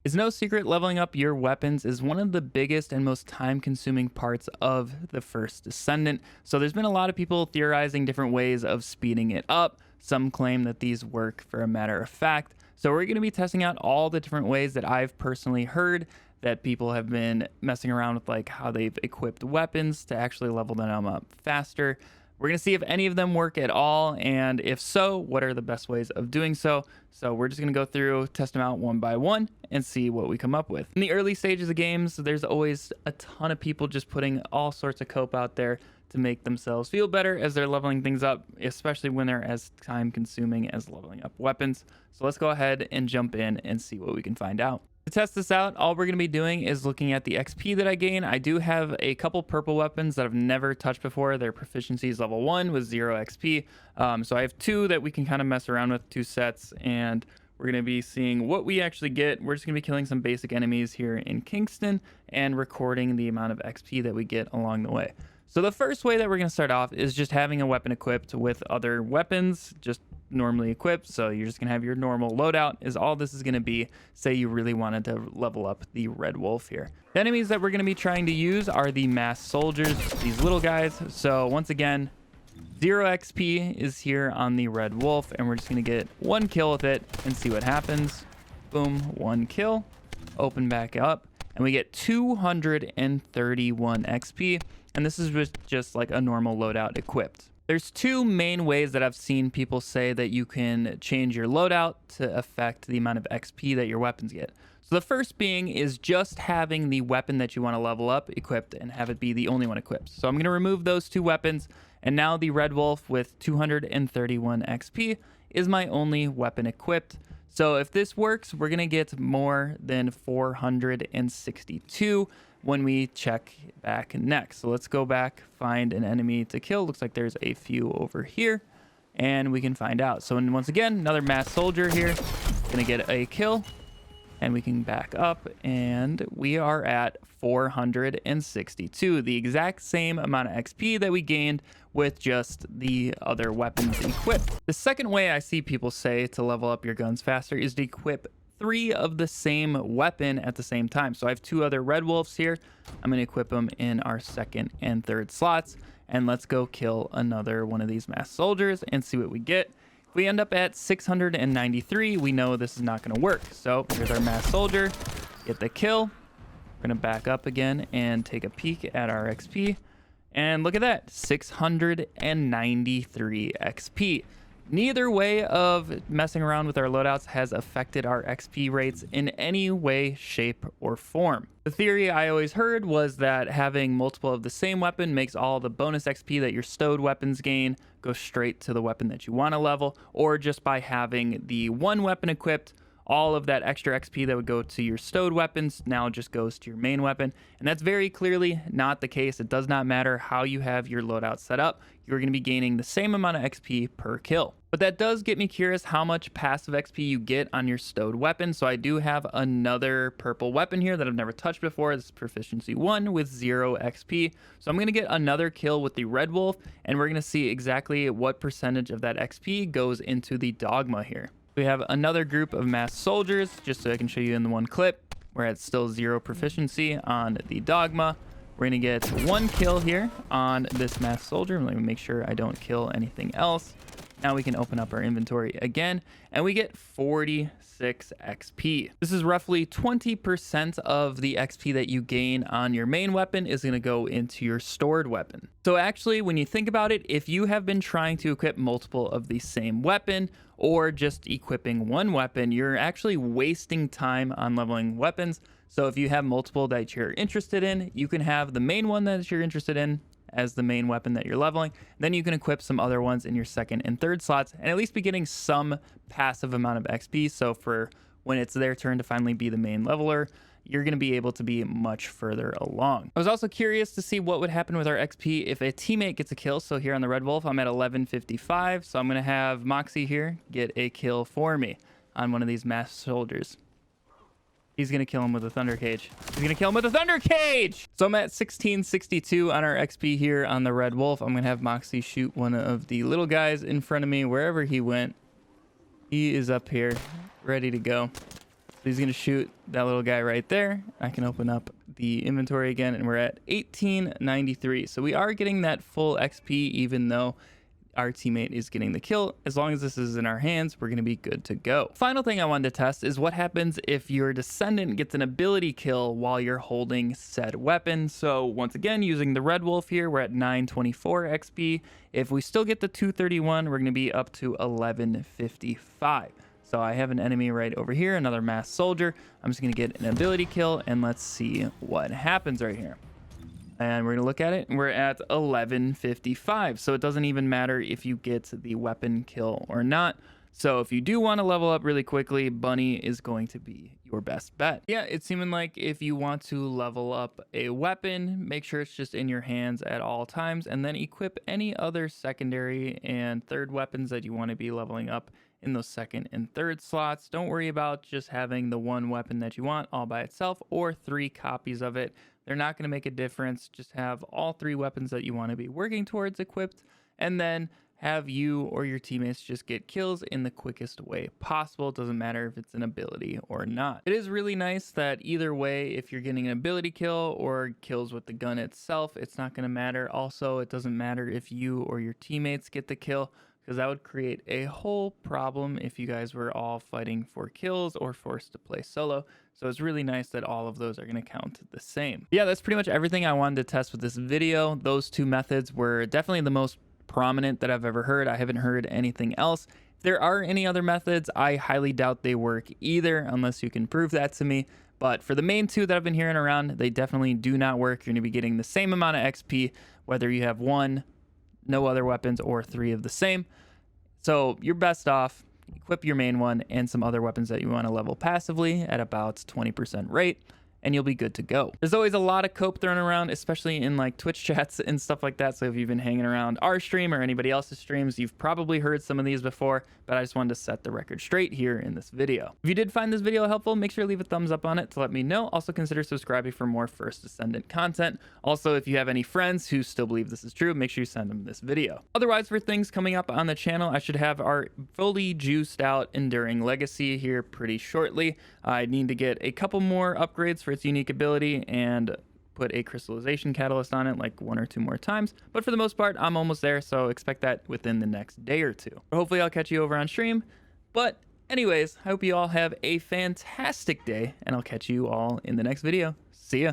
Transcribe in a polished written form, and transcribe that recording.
It's no secret leveling up your weapons is one of the biggest and most time-consuming parts of the First Descendant. So there's been a lot of people theorizing different ways of speeding it up. Some claim that these work for a matter of fact. So we're going to be testing out all the different ways that I've personally heard that people have been messing around with, like how they've equipped weapons to actually level them up faster. We're going to see if any of them work at all, and if so, what are the best ways of doing so. So we're just going to go through, test them out one by one, and see what we come up with. In the early stages of games, there's always a ton of people just putting all sorts of cope out there to make themselves feel better as they're leveling things up, especially when they're as time-consuming as leveling up weapons. So let's go ahead and jump in and see what we can find out. To test this out, all we're going to be doing is looking at the XP that I gain. I do have a couple purple weapons that I've never touched before. Their proficiency is level 1 with 0 XP. So I have 2 that we can kind of mess around with, 2 sets, and we're going to be seeing what we actually get. We're just going to be killing some basic enemies here in Kingston and recording the amount of XP that we get along the way. So the first way that we're going to start off is just having a weapon equipped with other weapons, just normally equipped. So you're just going to have your normal loadout is all this is going to be. Say you really wanted to level up the Red Wolf here. The enemies that we're going to be trying to use are the masked soldiers, these little guys. So once again, 0 XP is here on the Red Wolf, and we're just going to get 1 kill with it and see what happens. Boom, 1 kill. Open back up, and we get 231 XP. And this is just like a normal loadout equipped. There's 2 main ways that I've seen people say that you can change your loadout to affect the amount of XP that your weapons get. So the first being is just having the weapon that you want to level up equipped and have it be the only one equipped. So I'm going to remove those 2 weapons, and now the Red Wolf with 231 XP is my only weapon equipped. So if this works, we're going to get more than 462 when we check back next. So let's go back, find an enemy to kill. Looks like there's a few over here, and we can find out. So once again, another masked soldier here, gonna get a kill, and we can back up, and we are at 462, the exact same amount of XP that we gained with just the other weapons equipped. The second way I see people say to level up your guns faster is to equip 3 of the same weapon at the same time. So I have 2 other Red Wolves here. I'm going to equip them in our 2nd and 3rd slots, and let's go kill another one of these masked soldiers and see what we get. If we end up at 693, we know this is not going to work. So here's our masked soldier, get the kill. We're going to back up again and take a peek at our XP, and look at that, 693 XP. Neither way of messing around with our loadouts has affected our XP rates in any way, shape, or form. The theory I always heard was that having multiple of the same weapon makes all the bonus XP that your stowed weapons gain go straight to the weapon that you want to level, or just by having the one weapon equipped, all of that extra XP that would go to your stowed weapons now just goes to your main weapon. And that's very clearly not the case. It does not matter how you have your loadout set up. You're going to be gaining the same amount of XP per kill. But that does get me curious how much passive XP you get on your stowed weapon. So I do have another purple weapon here that I've never touched before. This is proficiency 1 with 0 XP. So I'm going to get another kill with the Red Wolf, and we're going to see exactly what percentage of that XP goes into the dogma here. We have another group of masked soldiers, just so I can show you in the one clip. We're at still 0 proficiency on the dogma. We're gonna get 1 kill here on this masked soldier. Let me make sure I don't kill anything else. Now we can open up our inventory again, and we get 46 XP. This is roughly 20% of the XP that you gain on your main weapon is going to go into your stored weapon. So actually, when you think about it, if you have been trying to equip multiple of the same weapon, or just equipping one weapon, you're actually wasting time on leveling weapons. So if you have multiple that you're interested in, you can have the main one that you're interested in as the main weapon that you're leveling. Then you can equip some other ones in your 2nd and 3rd slots and at least be getting some passive amount of XP. So for when it's their turn to finally be the main leveler, you're going to be able to be much further along. I was also curious to see what would happen with our XP if a teammate gets a kill. So here on the Red Wolf, I'm at 1155. So I'm going to have Moxie here get a kill for me on one of these masked soldiers. He's going to kill him with a Thunder Cage. He's going to kill him with a Thunder Cage! So I'm at 1662 on our XP here on the Red Wolf. I'm going to have Moxie shoot one of the little guys in front of me, wherever he went. He is up here, ready to go. he's going to shoot that little guy right there. I can open up the inventory again, and we're at 1893. So we are getting that full XP, even though our teammate is getting the kill. As long as this is in our hands, we're going to be good to go. Final thing I wanted to test is what happens if your Descendant gets an ability kill while you're holding said weapon. So once again, using the Red Wolf here, we're at 924 XP. If we still get the 231, we're going to be up to 1155. So I have an enemy right over here, another masked soldier. I'm just going to get an ability kill, and let's see what happens right here. And we're going to look at it, and we're at 1155. So it doesn't even matter if you get the weapon kill or not. So if you do want to level up really quickly, Bunny is going to be your best bet. Yeah, it's seeming like if you want to level up a weapon, make sure it's just in your hands at all times, and then equip any other secondary and third weapons that you want to be leveling up in those second and third slots. Don't worry about just having the one weapon that you want all by itself or 3 copies of it. They're not going to make a difference. Just have all 3 weapons that you want to be working towards equipped, and then have you or your teammates just get kills in the quickest way possible. It doesn't matter if it's an ability or not. It is really nice that either way, if you're getting an ability kill or kills with the gun itself, it's not going to matter. Also, it doesn't matter if you or your teammates get the kill, because that would create a whole problem if you guys were all fighting for kills or forced to play solo. So it's really nice that all of those are going to count the same. Yeah, that's pretty much everything I wanted to test with this video. Those 2 methods were definitely the most prominent that I've ever heard. I haven't heard anything else. If there are any other methods, I highly doubt they work either, unless you can prove that to me. But for the main 2 that I've been hearing around, they definitely do not work. You're going to be getting the same amount of XP, whether you have 1, no other weapons, or 3 of the same. So you're best off equip your main one and some other weapons that you want to level passively at about 20% rate, and you'll be good to go. There's always a lot of cope thrown around, especially in like Twitch chats and stuff like that. So if you've been hanging around our stream or anybody else's streams, you've probably heard some of these before, but I just wanted to set the record straight here in this video. If you did find this video helpful, make sure to leave a thumbs up on it to let me know. Also consider subscribing for more First Descendant content. Also, if you have any friends who still believe this is true, make sure you send them this video. Otherwise, for things coming up on the channel, I should have our fully juiced out Enduring Legacy here pretty shortly. I need to get a couple more upgrades for its unique ability and put a crystallization catalyst on it like 1 or 2 more times, but for the most part I'm almost there, so expect that within the next day or 2. Hopefully I'll catch you over on stream, but anyways, I hope you all have a fantastic day, and I'll catch you all in the next video. See ya.